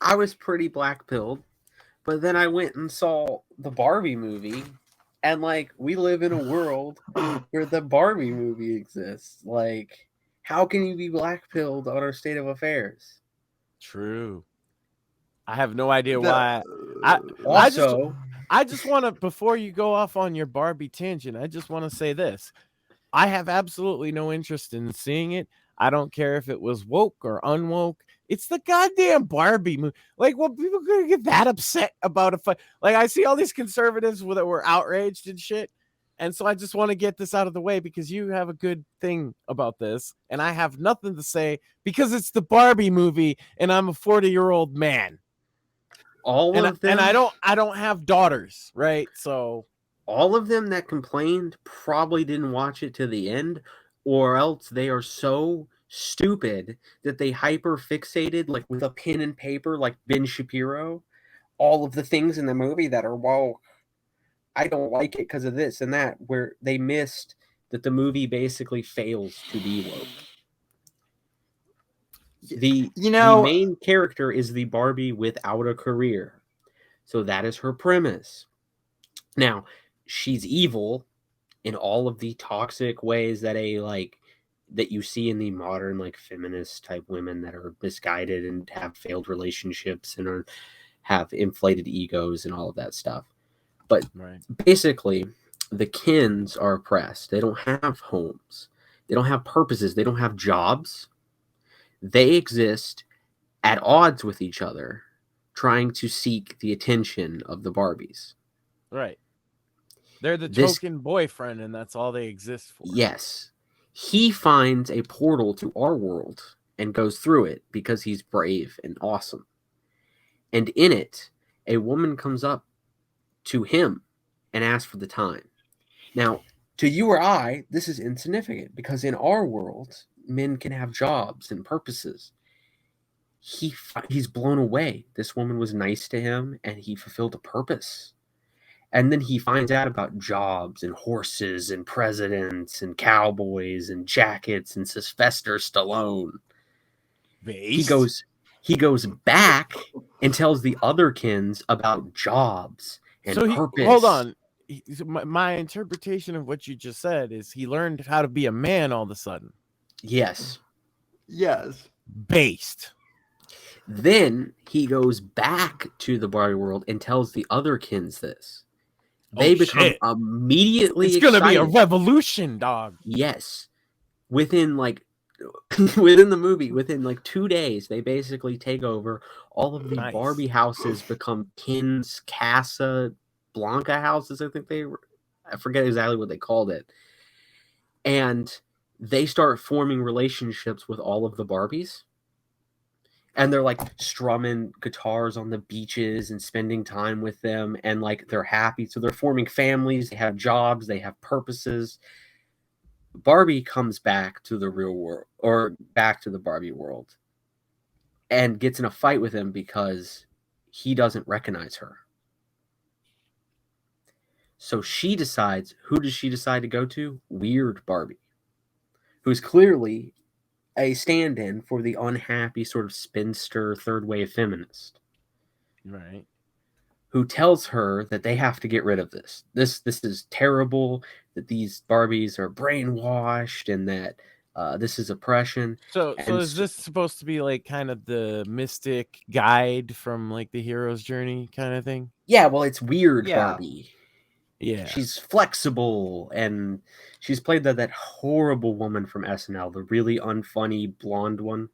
I was pretty black pilled, but then I went and saw the Barbie movie, and like we live in a world where the Barbie movie exists. Like, how can you be black pilled on our state of affairs? True. I have no idea The why. I I just Also, I just want to, before you go off on your Barbie tangent, I just want to say this. I have absolutely no interest in seeing it. I don't care if it was woke or unwoke. It's the goddamn Barbie movie. Like, what people gonna get that upset about a fight? Like, I see all these conservatives that were outraged and shit. And so I just want to get this out of the way because you have a good thing about this, and I have nothing to say because it's the Barbie movie, and I'm a 40-year-old man. all And of them, I don't have daughters, right? So all of them that complained probably didn't watch it to the end, or else they are so stupid that they hyper fixated, like with a pen and paper, like Ben Shapiro, all of the things in the movie that are, well, I don't like it because of this and that, where they missed that the movie basically fails to be woke. The main character is the Barbie without a career. So that is her premise. Now, she's evil in all of the toxic ways that that you see in the modern like feminist type women that are misguided and have failed relationships and have inflated egos and all of that stuff. But basically, the Kens are oppressed. They don't have homes. They don't have purposes. They don't have jobs. They exist at odds with each other, trying to seek the attention of the Barbies. Right. They're the token boyfriend, and that's all they exist for. Yes. He finds a portal to our world and goes through it because he's brave and awesome. And in it, a woman comes up to him and asks for the time. Now, to you or I, this is insignificant because in our world, men can have jobs and purposes. He's blown away. This woman was nice to him and he fulfilled a purpose. And then he finds out about jobs and horses and presidents and cowboys and jackets and Sylvester Stallone. Based? He goes back and tells the other Kens about jobs and purpose. Hold on. My interpretation of what you just said is he learned how to be a man all of a sudden. Yes. Based. Then he goes back to the Barbie world and tells the other Kens this. They become immediately excited. It's going to be a revolution, dog. Yes. Within the movie, within 2 days, they basically take over. All of the Barbie houses become Ken's Casa Blanca houses, I think I forget exactly what they called it. And they start forming relationships with all of the Barbies. And they're strumming guitars on the beaches and spending time with them. And they're happy. So they're forming families. They have jobs. They have purposes. Barbie comes back to the real world, or back to the Barbie world, and gets in a fight with him because he doesn't recognize her. So she decides, who does she decide to go to? Weird Barbie, who's clearly a stand-in for the unhappy sort of spinster third wave feminist. Right. Who tells her that they have to get rid of this. This is terrible, that these Barbies are brainwashed and that this is oppression. So is this supposed to be kind of the mystic guide from the hero's journey kind of thing? Yeah, well, it's weird Barbie. Yeah. She's flexible, and she's played that horrible woman from SNL, the really unfunny blonde one.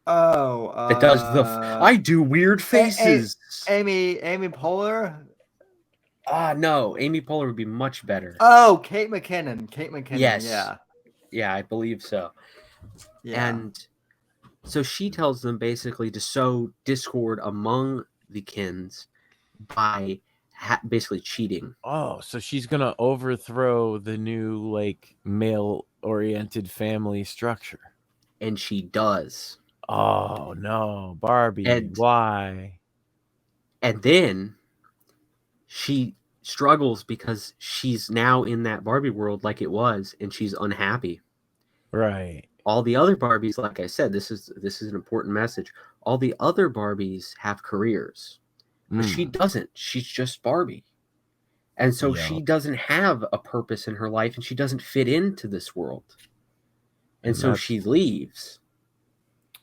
Oh, that does I do weird faces. Amy Poehler? No, Amy Poehler would be much better. Oh, Kate McKinnon. Yes. Yeah, I believe so. Yeah. And so she tells them basically to sow discord among the Kens by basically cheating. Oh, so she's gonna overthrow the new male-oriented family structure, and she does. Oh no, Barbie! Why? And then she struggles because she's now in that Barbie world like it was, and she's unhappy. Right. All the other Barbies, like I said, this is an important message. All the other Barbies have careers, but she doesn't. She's just Barbie. And so she doesn't have a purpose in her life, and she doesn't fit into this world. And so she leaves.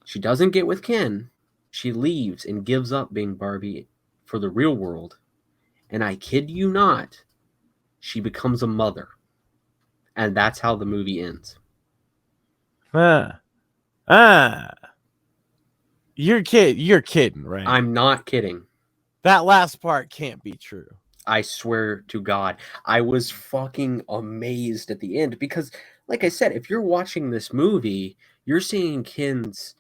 She doesn't get with Ken. She leaves and gives up being Barbie for the real world. And I kid you not, she becomes a mother. And that's how the movie ends. You're kidding, right? I'm not kidding. That last part can't be true. I swear to God. I was fucking amazed at the end because, like I said, if you're watching this movie, you're seeing Ken's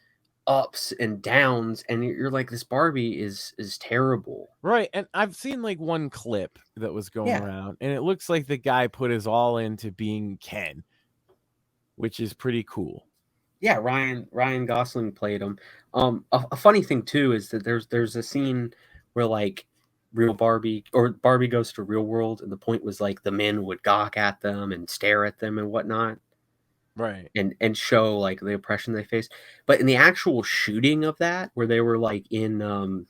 ups and downs, and you're like, this Barbie is terrible. Right, and I've seen like one clip that was going around, and it looks like the guy put his all into being Ken, which is pretty cool. Yeah, Ryan Gosling played him. A funny thing too is that there's a scene where like real Barbie or Barbie goes to real world, and the point was like the men would gawk at them and stare at them and whatnot, right? And show like the oppression they faced. But in the actual shooting of that, where they were like in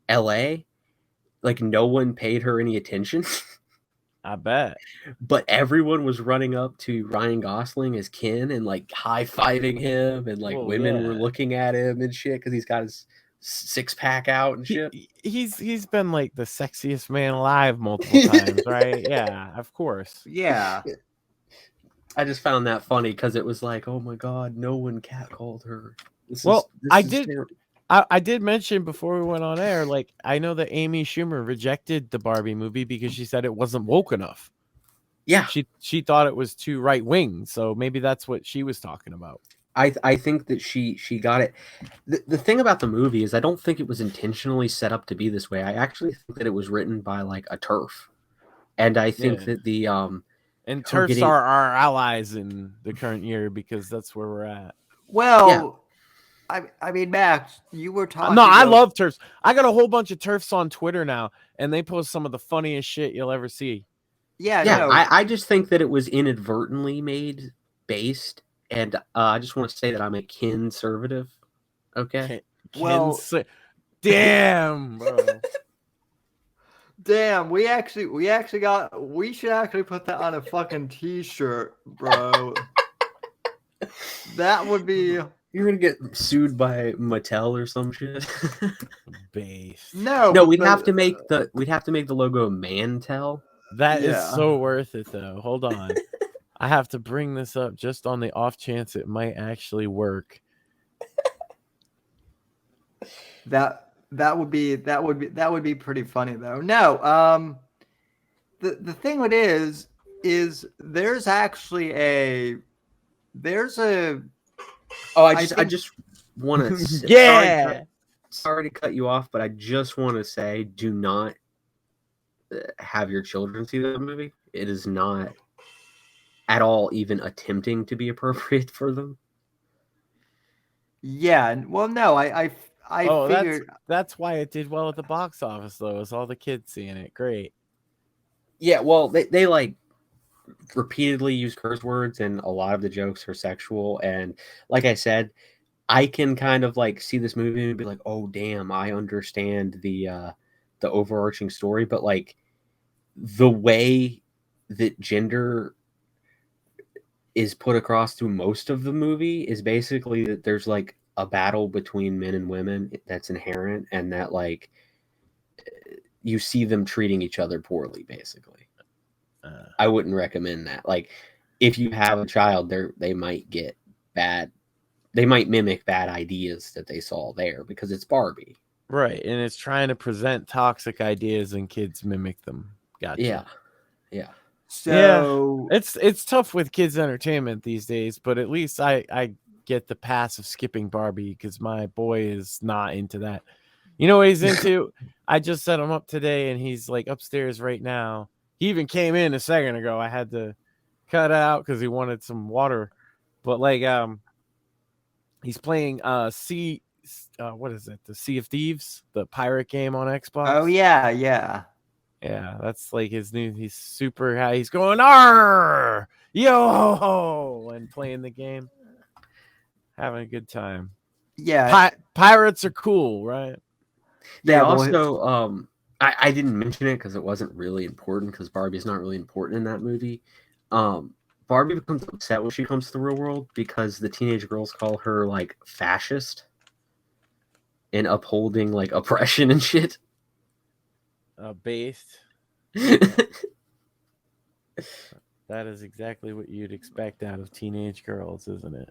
L.A., like no one paid her any attention. I bet. But everyone was running up to Ryan Gosling as Ken and like high-fiving him, and like women were looking at him and shit because he's got his six-pack out and shit. He's been like the sexiest man alive multiple times, right? Yeah, of course. Yeah. I just found that funny because it was like, oh my God, no one catcalled her. I did mention before we went on air, like, I know that Amy Schumer rejected the Barbie movie because she said it wasn't woke enough. Yeah. She thought it was too right wing. So maybe that's what she was talking about. I think that she got it. The thing about the movie is I don't think it was intentionally set up to be this way. I actually think that it was written by like a TERF. And I think that the and TERFs are our allies in the current year because that's where we're at. Well, I mean, Max, you were talking. No, I love TERFs. I got a whole bunch of TERFs on Twitter now, and they post some of the funniest shit you'll ever see. Yeah, no. I just think that it was inadvertently made based, and I just want to say that I'm a conservative. Okay. Damn, bro. Damn, we should actually put that on a fucking t-shirt, bro. That would be. You're gonna get sued by Mattel or some shit. Base. No, we'd have to make the logo Mantel. That is so worth it, though. Hold on, I have to bring this up just on the off chance it might actually work. That would be pretty funny though. No, the thing it is there's actually a. Oh, I just want to. Yeah. Sorry to cut you off, but I just want to say, do not have your children see that movie. It is not at all even attempting to be appropriate for them. Yeah. Well, no, I figured that's why it did well at the box office, though. Is all the kids seeing it? Great. Yeah. Well, they like repeatedly use curse words, and a lot of the jokes are sexual. And like I said, I can kind of like see this movie and be like, oh damn, I understand the overarching story, but like the way that gender is put across through most of the movie is basically that there's like a battle between men and women that's inherent, and that like you see them treating each other poorly, basically. I wouldn't recommend that. Like, if you have a child, they might get bad. They might mimic bad ideas that they saw there because it's Barbie. Right, and it's trying to present toxic ideas and kids mimic them. Gotcha. Yeah. So it's tough with kids' entertainment these days, but at least I get the pass of skipping Barbie because my boy is not into that. You know what he's into? I just set him up today, and he's like upstairs right now. He even came in a second ago. I had to cut out because he wanted some water. But like he's playing what is it? The Sea of Thieves, the pirate game on Xbox. Oh yeah. Yeah, that's like his new. He's super high. He's going arr yo and playing the game, having a good time. Yeah. Pirates are cool, right? They Yeah, well, also, I didn't mention it because it wasn't really important because Barbie's not really important in that movie. Barbie becomes upset when she comes to the real world because the teenage girls call her like fascist and upholding like oppression and shit. Based. That is exactly what you'd expect out of teenage girls, isn't it?